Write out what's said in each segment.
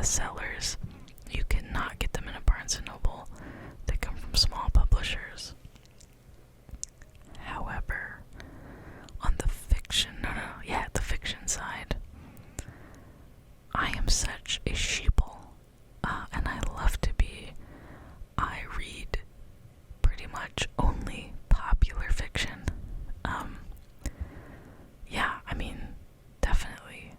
bestsellers. You cannot get them in a Barnes & Noble. They come from small publishers. However, on the the fiction side, I am such a sheeple, and I love to be. I read pretty much only popular fiction. Definitely.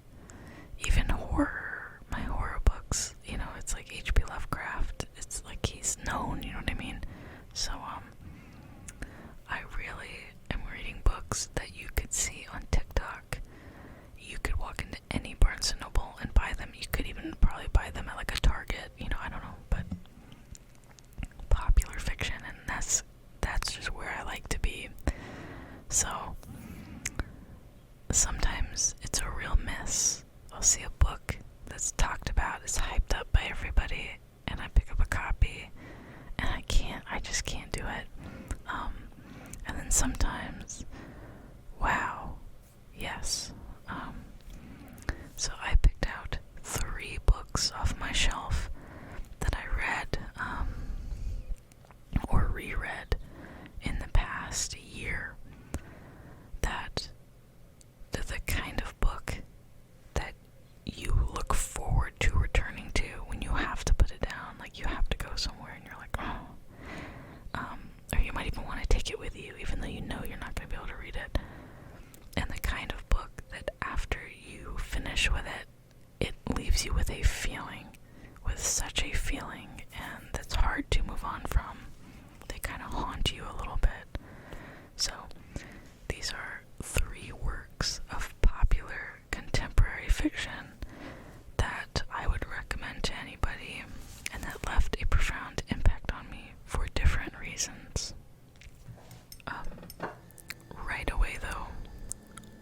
Even horror, my horror books, it's like H.P. Lovecraft. It's like he's known, you know what I mean? So, I really am reading books that you could see on TikTok. You could walk into any Barnes & Noble and buy them. You could even probably buy them at like a Target, I don't know, but popular fiction, and that's just where I like to be. So sometimes it's a real miss. I'll see a book that's talked about, it's hyped up by everybody, and I pick up a copy, and I just can't do it. And then sometimes, wow, yes. So I picked out 3 books off my shelf that I read, or reread in the past year, that the kind of book that you look forward to returning to when you have to put it down. Like, you have to go somewhere and you're like, or you might even want to take it with you, even though you know you're not going to be able to read it. And the kind of book that after you finish with it, it leaves you with a feeling, with such a feeling, and that's hard to move on from. They kind of haunt you a little bit. So these are 3 works of popular contemporary fiction that I would recommend to anybody, and that left a profound impact on me for different reasons. Right away though,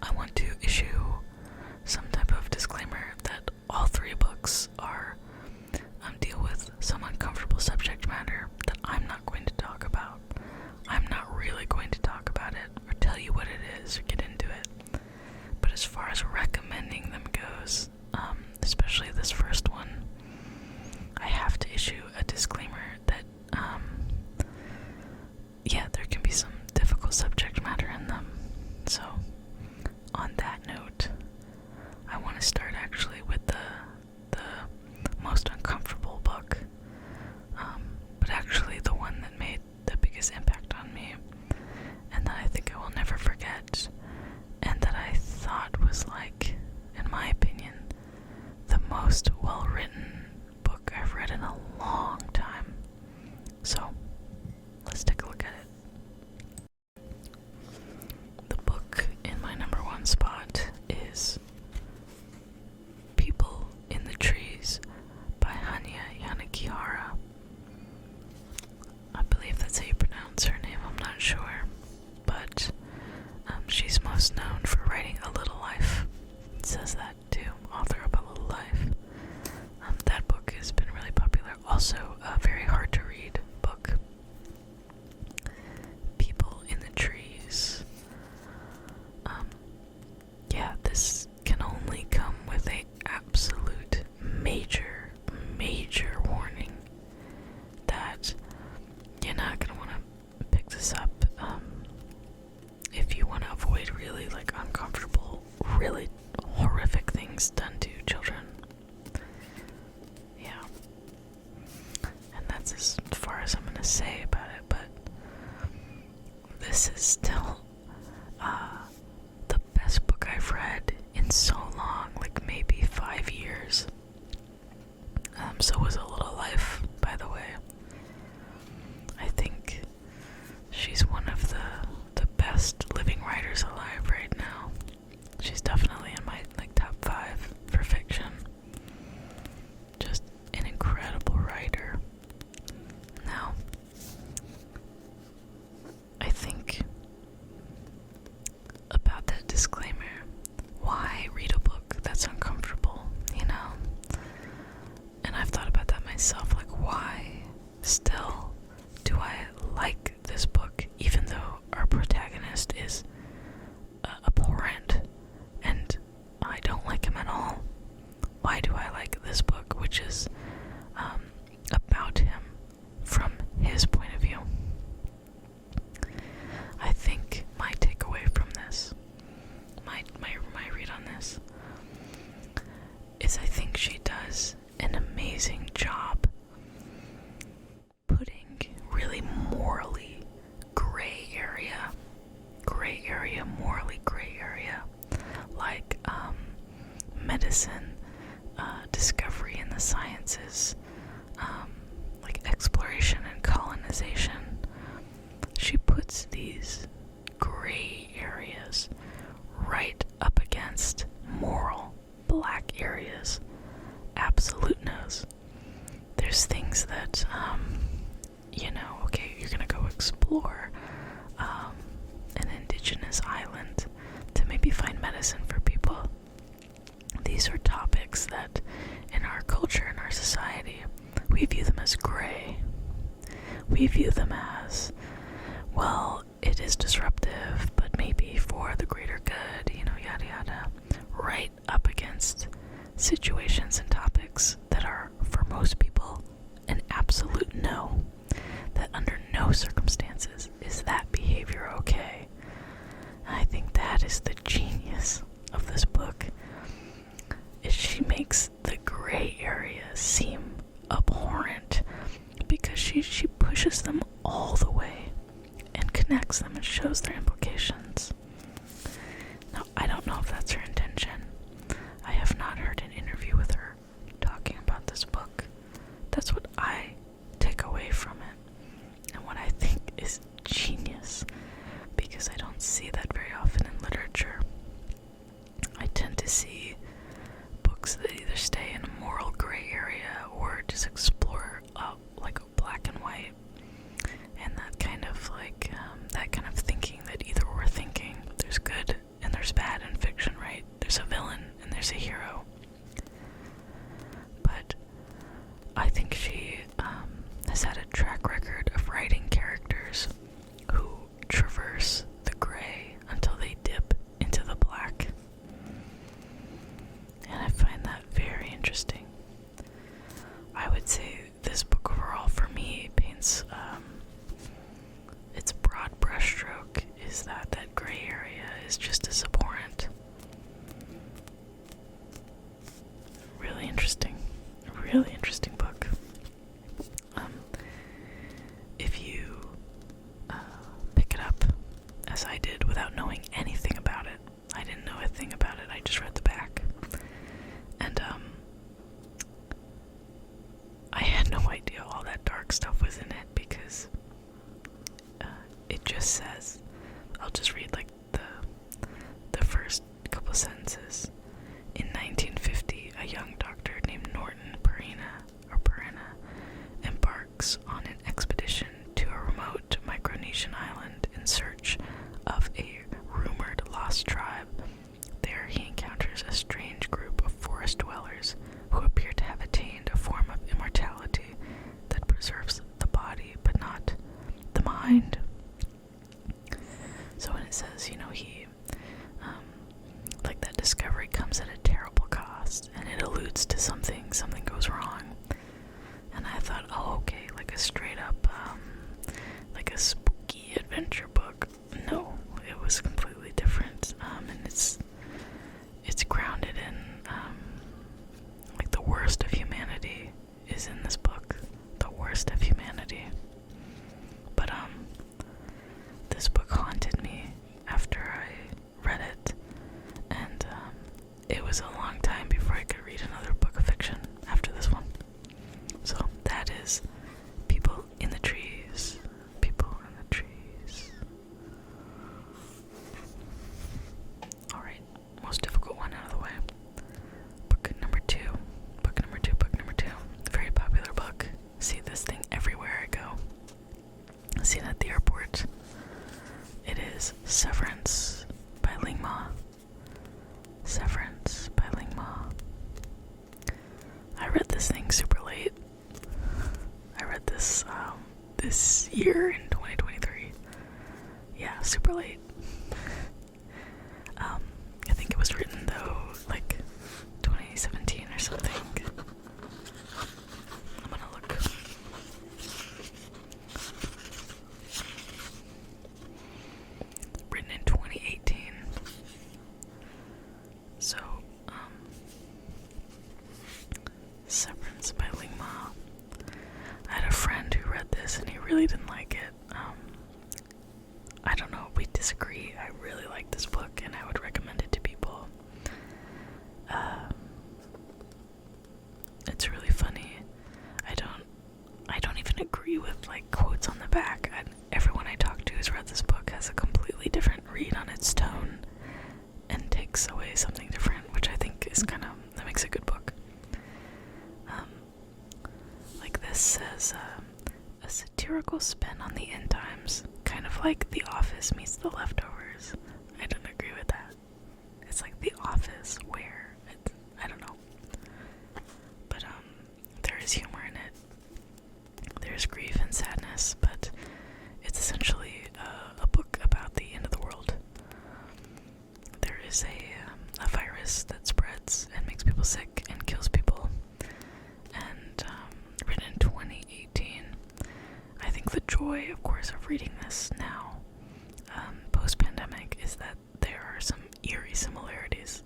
I want to issue some type of disclaimer that all 3 books are deal with some uncomfortable subject matter that I'm not going to talk about. I'm not really going to talk about it or tell you what it is or get into it. But as far as recommending them goes, especially this first one, I have to issue a disclaimer that, there can be some difficult subject matter in them. So, on that note, I want to start actually with the most uncomfortable book, but actually the one that made the biggest impact on me, and that I think I will never forget, and that I thought was, like, in my opinion, the most well-written book I've read in a long time. So, let's take a look at it. The book in my number 1 spot is People in the Trees by Hanya Yanagihara. I believe that's how you pronounce her name, I'm not sure, but she's most known for writing A Little Life. It says that too, author of A Little Life. That book has been really popular. Also, a very hard to read book. People in the Trees. This can only come with a absolute major warning that you're not going to want to pick this up if you want to avoid really uncomfortable, really horrific things done to children. Yeah. And that's as far as I'm going to say about it, but this is still the best book I've read in so long, like maybe 5 years. So was A Little Life, by the way. I think she's one of the best living writers alive right now. She's definitely in my top 5 for fiction. Just an incredible writer. Now, I think puts these gray areas right up against moral black areas. Absolute no's. There's things that, okay, you're gonna go explore an indigenous island to maybe find medicine for people. These are topics that in our culture, in our society, we view them as gray. We view them as, well, it is disruptive, but maybe for the greater good, yada yada, right up against situations and topics that are, for most people, an absolute no. That under no circumstances is that behavior okay. And I think that is the genius of this book, is she makes the gray areas seem abhorrent because she pushes them all the way and connects them and shows their implications. Now, I don't know if that's her intention. I have not heard an interview with her talking about this book. That's what I take away from it, and what I think is genius, because I don't see that very often in literature. I tend to see books that either stay in a moral gray area or just explore like a black and white, and that kind of thinking that either we're thinking there's good and there's bad in fiction, right? There's a villain and there's a hero. But I think she has had a track record of writing characters who traverse the gray until they dip into the black. And I find that very interesting. I would say this book overall for me paints its broad brushstroke is that gray area is just as abhorrent. Really interesting book. If you pick it up as I did without knowing anything about it, I didn't know a thing about it, I just read the back, and I had no idea all that dark stuff was in it, because it just says, I'll just read like the first couple sentences. In 1950, a young doctor named Norton Perina embarks on an expedition to a remote Micronesian island in search of a rumored lost tribe. There he encounters a strange group of forest dwellers who appear to have attained a form of immortality that preserves the body but not the mind. So when it says, he like that discovery comes at a terrible cost, and it alludes to something goes wrong. And I thought, oh, okay, like a straight up, like a spooky adventure book. No, it was completely different. And it's grounded in, like the worst of humanity is in this book. The worst of humanity. But, this book haunted me after I read it, and it was a long time before I could read another book of fiction after this one. So that is People in the Trees. People in the Trees. Alright, most difficult one out of the way. Book number two. Very popular book. See this thing everywhere I go. I see it at the airport. It is Severance by Ling Ma. Severance by Ling Ma. I read this thing super late. I read this this year in 2023. Yeah, super late. I think it was written though like 2017 or something. I'm gonna look. Written in 2018. So, Severance by Ling Ma. I had a friend who read this and he really didn't like it. I don't know, we disagree. I really like this book and I would recommend it to people. It's really funny. I don't even agree with like quotes on the back. Everyone I talk to who's read this like The Office meets The Leftovers. I don't agree with that. It's like The Office where I don't know. But there is humor in it. There's grief and sadness, but it's essentially a book about the end of the world. There is a virus that spreads and makes people sick and kills people. And written in 2018. I think the joy, of course, of reading this now, post-pandemic, is that there are some eerie similarities.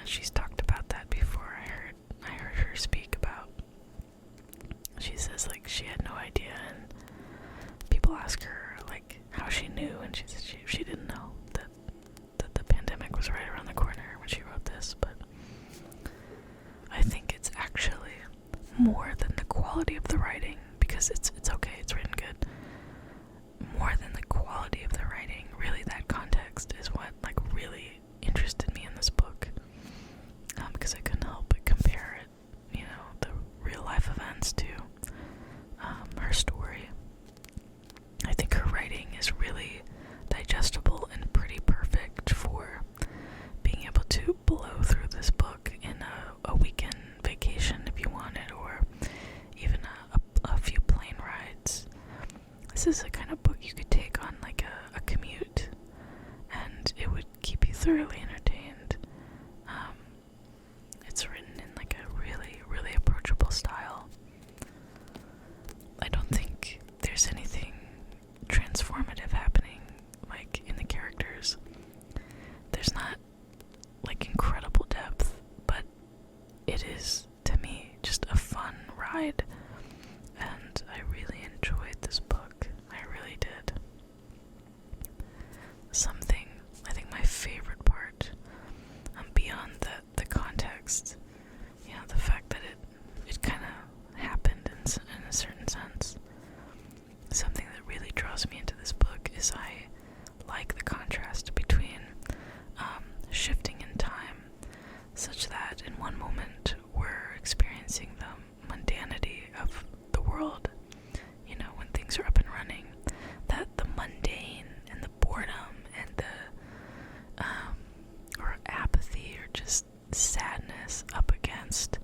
She's talked about that before. I heard her speak about. She says like she had no idea, and people ask her like how she knew, and she said she didn't know that the pandemic was right around the corner when she wrote this. But I think it's actually more than the quality of the writing, because it's okay, it's written good. More than the quality of the writing, really that context is what like really interested me in this book, because I couldn't help but compare it, the real life events to her story. I think her writing is really digestible and pretty perfect for being able to blow through this book in a weekend vacation if you wanted, or even a few plane rides. This is the kind of book you could take on like a commute, and it would keep you thoroughly entertained. It's written in like a really, really approachable style. I don't think there's anything transformative happening like in the characters. There's not like incredible depth, but it is, to me, just a fun ride, and I really enjoyed this book. I really did. Something, I think my favorite part, beyond the context, the fact that it kind of happened in a certain sense, something that really draws me into this book is I like the contrast between shifting in time, such that in one moment we're experiencing the mundanity of the world, when things are up and running, that the mundane and the boredom and the or apathy or just sadness up against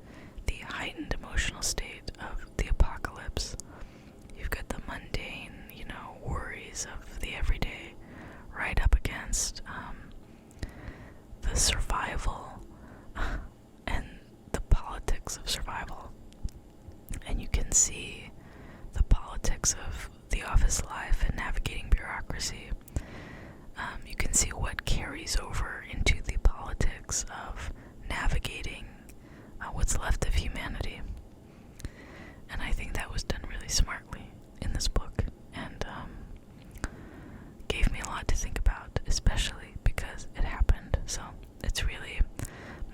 the heightened emotional state of the apocalypse. You've got the mundane, worries of the everyday right up against the survival and the politics of survival. And you can see the politics of the office life and navigating bureaucracy. You can see what carries over into the politics of navigating what's left of humanity. And I think that was done really smartly in this book, and gave me a lot to think about, especially because it happened. So it's really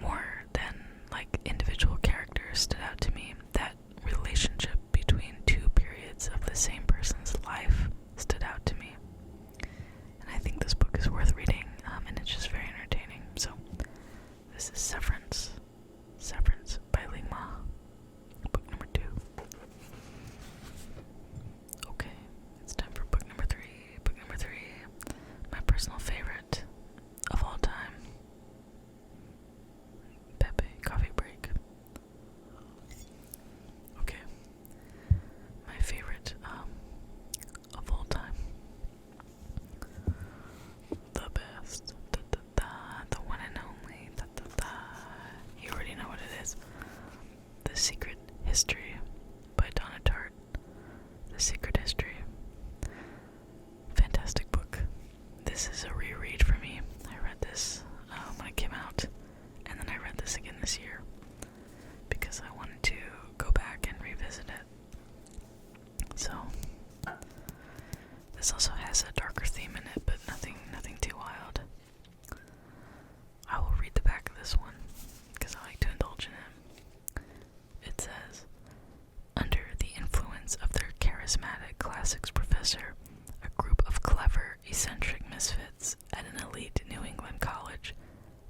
more than like individual characters stood out to me. That relationship between two periods of the same person's life stood out to me. And I think this book is worth reading, and it's just very entertaining. So this is Severance. Severance by Ling Ma. Book number 2. Okay, it's time for book number 3. Book number 3, my personal favorite of all time. Pepe, coffee break. Okay, my favorite of all time. The best. The one and only. You already know what it is. The Secret History by Donna Tartt. The Secret History. Fantastic book. This is a reread for me. I read this when it came out, and then I read this again this year because I wanted to go back and revisit it. So this also has a darker theme in it, but nothing too wild. I will read the back of this one because I like to indulge in it. It says, under the influence of their charismatic classics professor, a group of clever, eccentric misfits at an elite New England college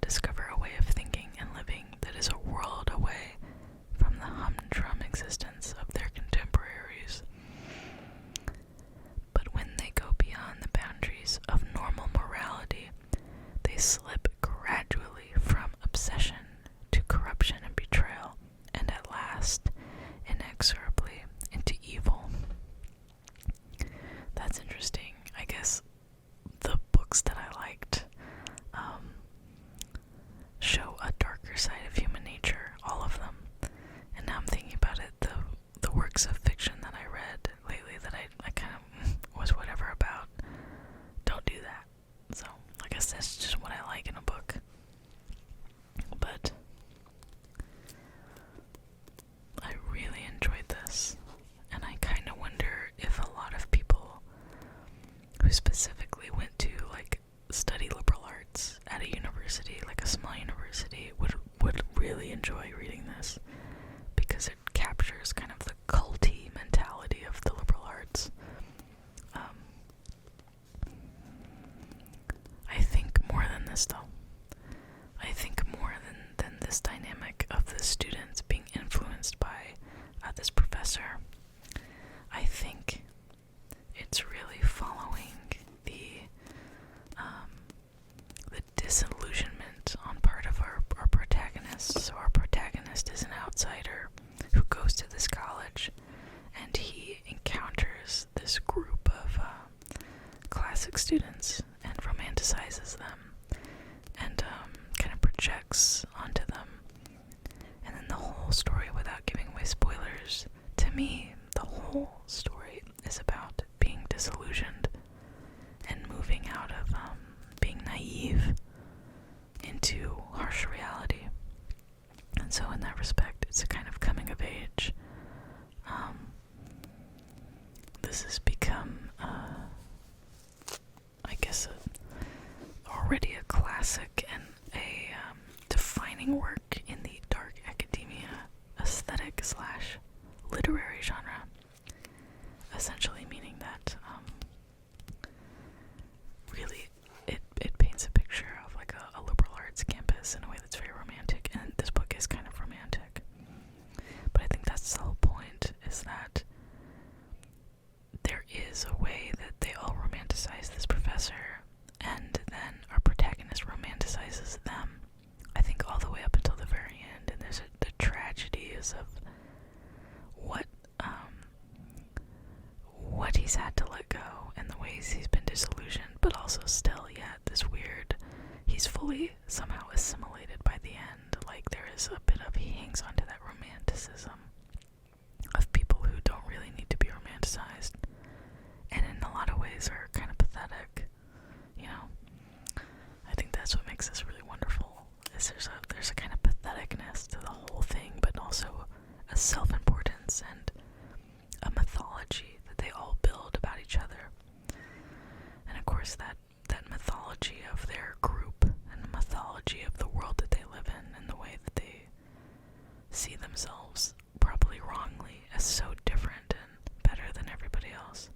discover a way of thinking and living that is a world away from the humdrum existence of their contemporaries. But when they go boundaries of normal morality, they slip gradually from obsession to corruption and betrayal, and at last, inexorably, into evil. That's interesting. I guess the books that I liked show a darker side of human nature, all of them. And now I'm thinking about it, the works of fiction that I read lately that I kind of was whatever about, don't do that. So I guess that's just what I like in a book. But I really enjoyed this, and I kind of wonder if a lot of people who specifically went to study liberal arts at a university, like a small university, would really enjoy reading this, because it captures kind of the culty mentality of the liberal arts. I think more than this, though. I think more than this dynamic of the students being influenced by this professor, I think it's really following the disillusionment on part of our protagonist. So our protagonist is an outsider who goes to this college, and he encounters this group of classic students and romanticizes them, and kind of projects onto them. And then the whole story, without giving away spoilers, to me, the whole story is about being disillusioned and moving out of being naive into harsh reality. And so in that respect, it's a kind of coming of age. This has become, I guess, already a classic and a defining work in the dark academia aesthetic / literary genre. Essentially meaning that really it paints a picture of like a liberal arts campus in a way that's very romantic, and this book is kind of romantic. But I think that's the whole point, is that there is a way that they all romanticize this professor, and then our protagonist romanticizes them, I think all the way up until the very end. And there's the tragedies of what he's had to let go, and the ways he's been disillusioned, but also still, this weird, he's fully somehow assimilated by the end. Like, there is a bit of, he hangs on to that romanticism of people who don't really need to be romanticized, and in a lot of ways are kind of pathetic, I think that's what makes this really wonderful, is there's a kind of patheticness to the whole thing, but also a self-importance and a mythology that they all build about each other. And of course that mythology of their group, and the mythology of the world that they live in, and the way that they see themselves, probably wrongly, as so different and better than everybody else.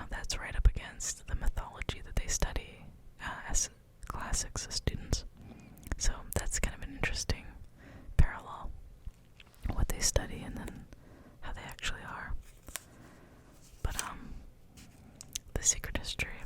That's right up against the mythology that they study as classics, as students. So that's kind of an interesting parallel, what they study and then how they actually are. But The Secret History